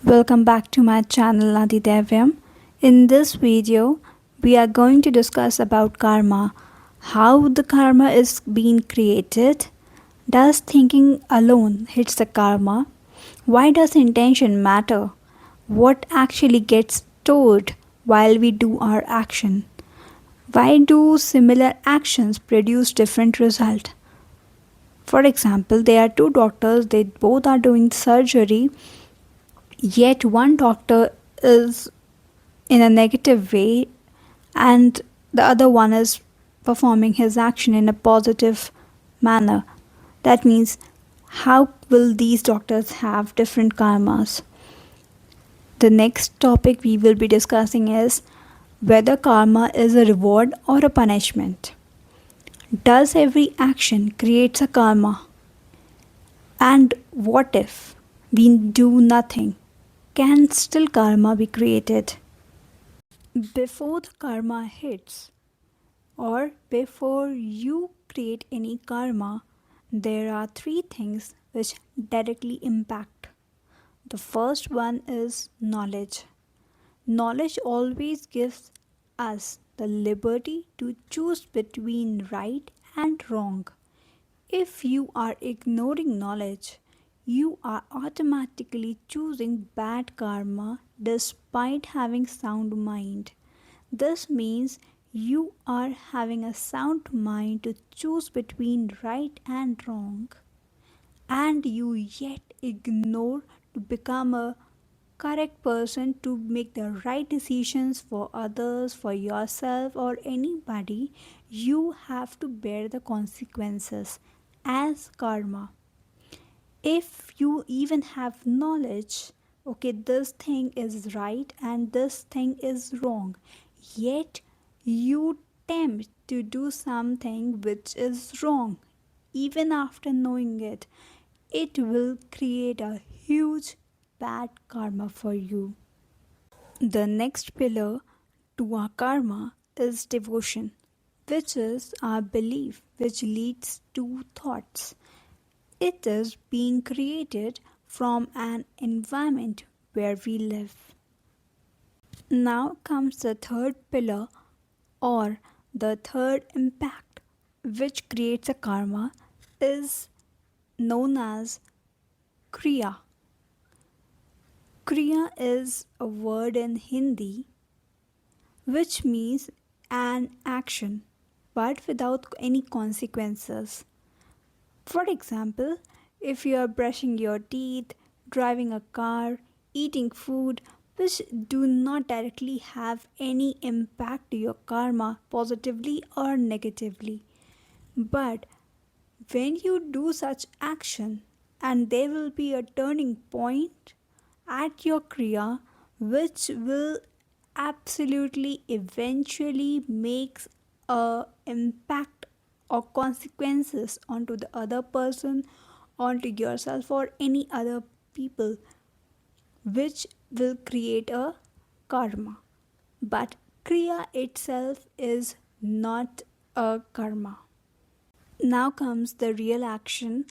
Welcome back to my channel Adidevyam. In this video, we are going to discuss about karma, how the karma is being created, does thinking alone hits the karma, why does intention matter, what actually gets stored while we do our action, why do similar actions produce different result. For example, there are two doctors, they both are doing surgery, yet one doctor is in a negative way and the other one is performing his action in a positive manner. That means, how will these doctors have different karmas? The next topic we will be discussing is whether karma is a reward or a punishment. Does every action creates a karma? And what if we do nothing? Can still karma be created? Before the karma hits, or before you create any karma, there are three things which directly impact. The first one is knowledge. Knowledge always gives us the liberty to choose between right and wrong. If you are ignoring knowledge, you are automatically choosing bad karma despite having sound mind. This means you are having a sound mind to choose between right and wrong, and you yet ignore to become a correct person to make the right decisions for others, for yourself, or anybody. You have to bear the consequences as karma. If you even have knowledge, okay, this thing is right and this thing is wrong, yet you tempt to do something which is wrong, even after knowing it, it will create a huge bad karma for you. The next pillar to our karma is devotion, which is our belief which leads to thoughts. It is being created from an environment where we live. Now comes the third pillar or the third impact which creates a karma is known as kriya. Kriya is a word in Hindi which means an action but without any consequences. For example, if you are brushing your teeth, driving a car, eating food which do not directly have any impact to your karma positively or negatively, but when you do such action and there will be a turning point at your kriya which will absolutely eventually makes a impact or consequences onto the other person, onto yourself or any other people, which will create a karma. But kriya itself is not a karma. Now comes the real action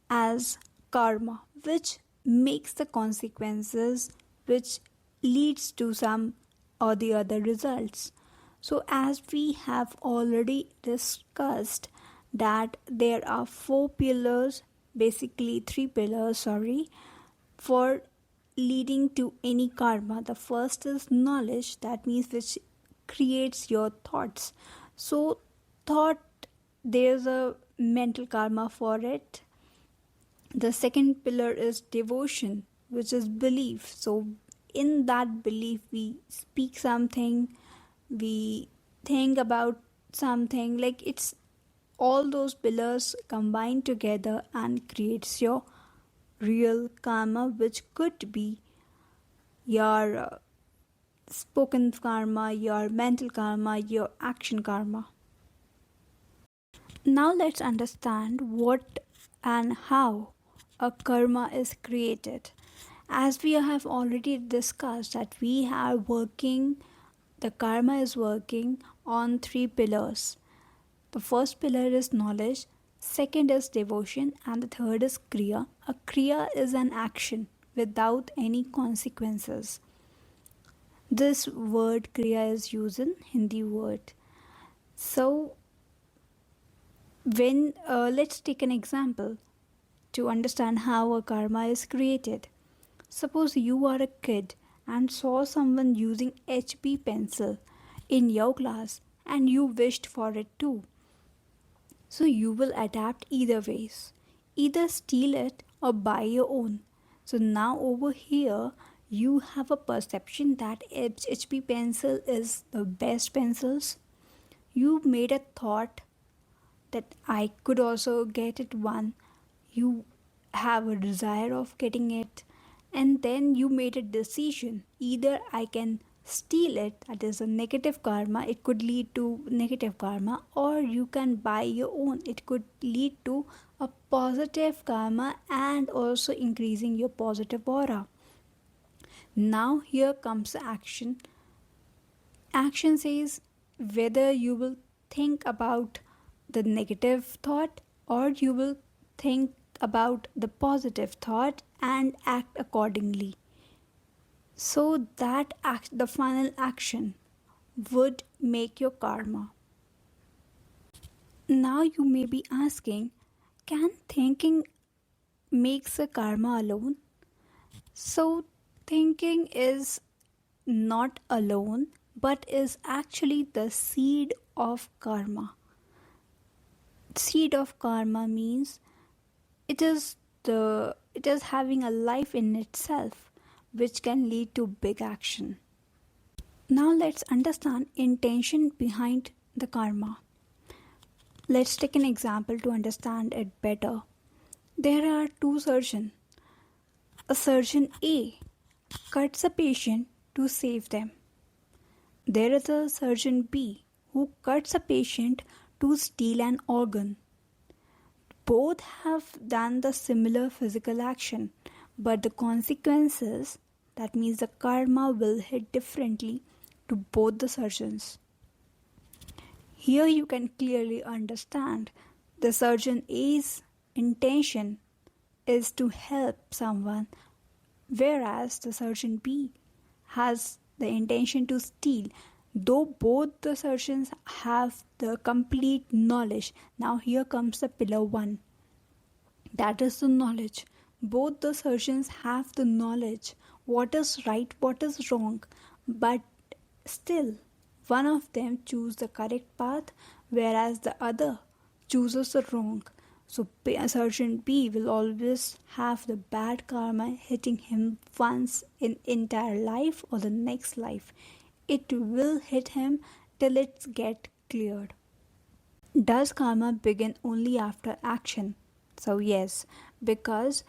as karma, which makes the consequences, which leads to some or the other results. So, as we have already discussed, that there are four pillars, basically three pillars, sorry, for leading to any karma. The first is knowledge, that means which creates your thoughts. So, thought, there's a mental karma for it. The second pillar is devotion, which is belief. So in that belief we speak something, we think about something, like it's all those pillars combined together and creates your real karma, which could be your spoken karma, your mental karma, your action karma. Now let's understand what and how a karma is created. As we have already discussed that we are working, the karma is working on three pillars. The first pillar is knowledge, second is devotion, and the third is kriya. A kriya is an action. without any consequences. This word kriya is used in Hindi word. So when let's take an example to understand how a karma is created. Suppose you are a kid and saw someone using HB pencil in your class and you wished for it too. So you will adapt either ways. Either steal it or buy your own. So now over here you have a perception that HB pencil is the best pencils. You made a thought that I could also get it one. You have a desire of getting it, and then you made a decision. Either I can steal it, that is a negative karma, it could lead to negative karma, or you can buy your own, it could lead to a positive karma and also increasing your positive aura. Now, here comes the action. Action says whether you will think about the negative thought or you will think about the positive thought and act accordingly. So that the final action would make your karma. Now you may be asking, can thinking makes a karma alone? So thinking is not alone but is actually the seed of karma. Seed of karma means it is having a life in itself which can lead to big action. Now let's understand intention behind the karma. Let's take an example to understand it better. There are two surgeons. A surgeon A cuts a patient to save them. There is a surgeon B who cuts a patient to steal an organ. Both have done the similar physical action, but the consequences, that means the karma, will hit differently to both the surgeons. Here you can clearly understand the surgeon A's intention is to help someone, whereas the surgeon B has the intention to steal. Though both the surgeons have the complete knowledge. Now here comes the pillar 1. That is the knowledge. Both the surgeons have the knowledge what is right, what is wrong, but still one of them choose the correct path whereas the other chooses the wrong. So surgeon B will always have the bad karma hitting him once in entire life or the next life. It will hit him till it gets cleared. Does karma begin only after action? So yes, because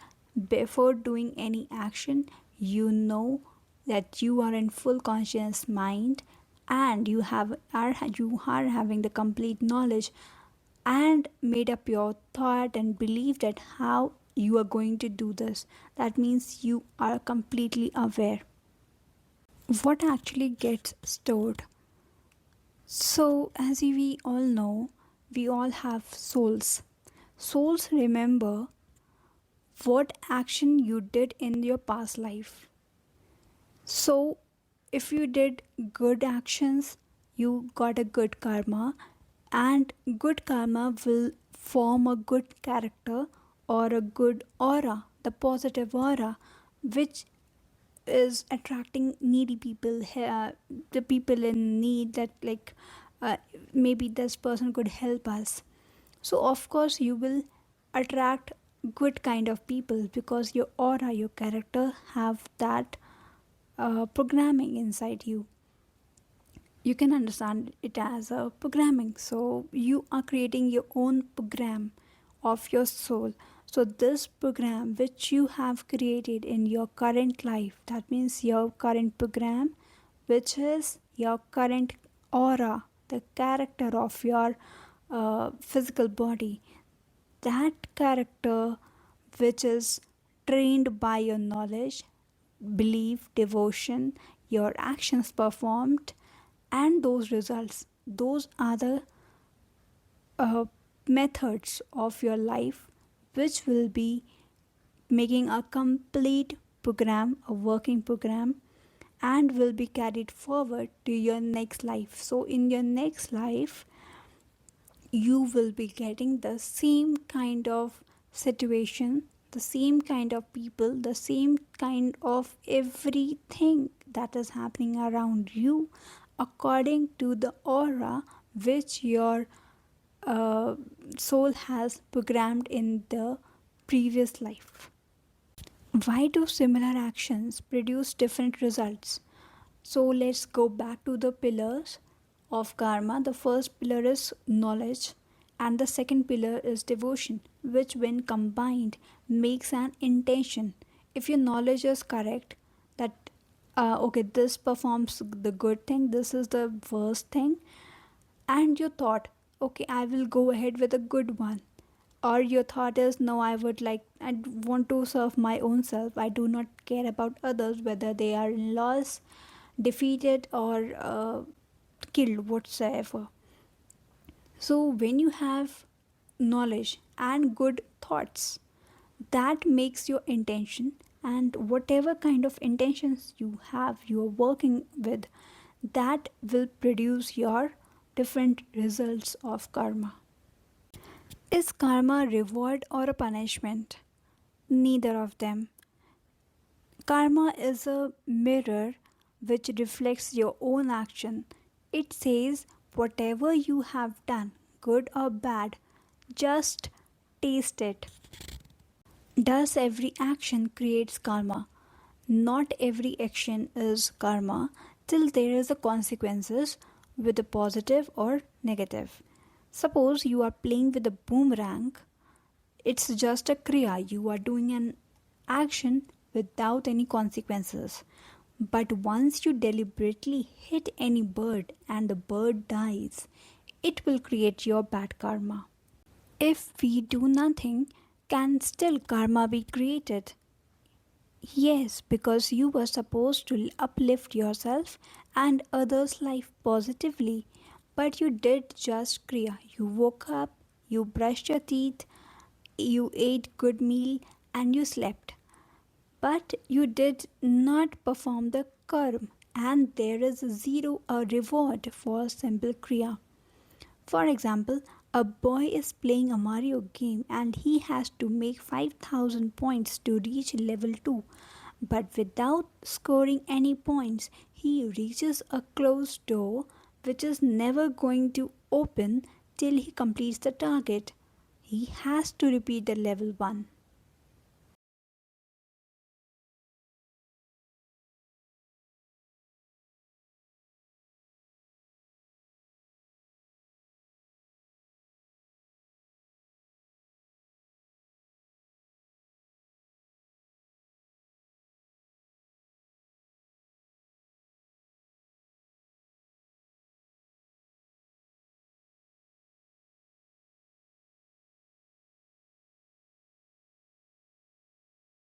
before doing any action, you know that you are in full conscious mind and you are having the complete knowledge and made up your thought and believe that how you are going to do this. That means you are completely aware. What actually gets stored? So, as we all know, we all have souls. Souls remember what action you did in your past life. So, if you did good actions, you got a good karma, and good karma will form a good character or a good aura, the positive aura, which is attracting needy people, the people in need, that like maybe this person could help us. So of course you will attract good kind of people because your aura, your character have that programming inside you. You can understand it as a programming. So you are creating your own program of your soul. So this program which you have created in your current life, that means your current program, which is your current aura, the character of your physical body, that character which is trained by your knowledge, belief, devotion, your actions performed, and those results, those are the methods of your life which will be making a complete program, a working program, and will be carried forward to your next life. So, in your next life, you will be getting the same kind of situation, the same kind of people, the same kind of everything that is happening around you according to the aura which your uh, soul has programmed in the previous life. Why do similar actions produce different results? So let's go back to the pillars of karma. The first pillar is knowledge, and the second pillar is devotion, which, when combined, makes an intention. If your knowledge is correct, that okay, this performs the good thing, this is the worst thing, and your thought, okay, I will go ahead with a good one, or your thought is, no, I want to serve my own self, I do not care about others, whether they are in loss, defeated, or killed, whatsoever. So when you have knowledge and good thoughts, that makes your intention, and whatever kind of intentions you are working with, that will produce your different results of karma. Is karma a reward or a punishment? Neither of them. Karma is a mirror which reflects your own action. It says whatever you have done, good or bad, just taste it. Does every action creates karma? Not every action is karma till there is a consequences, with a positive or negative. Suppose you are playing with a boomerang. It's just a kriya. You are doing an action without any consequences. But once you deliberately hit any bird and the bird dies, it will create your bad karma. If we do nothing, can still karma be created? Yes, because you were supposed to uplift yourself and others' life positively, but you did just kriya. You woke up, you brushed your teeth, you ate good meal, and you slept. But you did not perform the karma, and there is zero a reward for simple kriya. For example, a boy is playing a Mario game and he has to make 5000 points to reach level 2. But without scoring any points, he reaches a closed door which is never going to open till he completes the target. He has to repeat the level 1.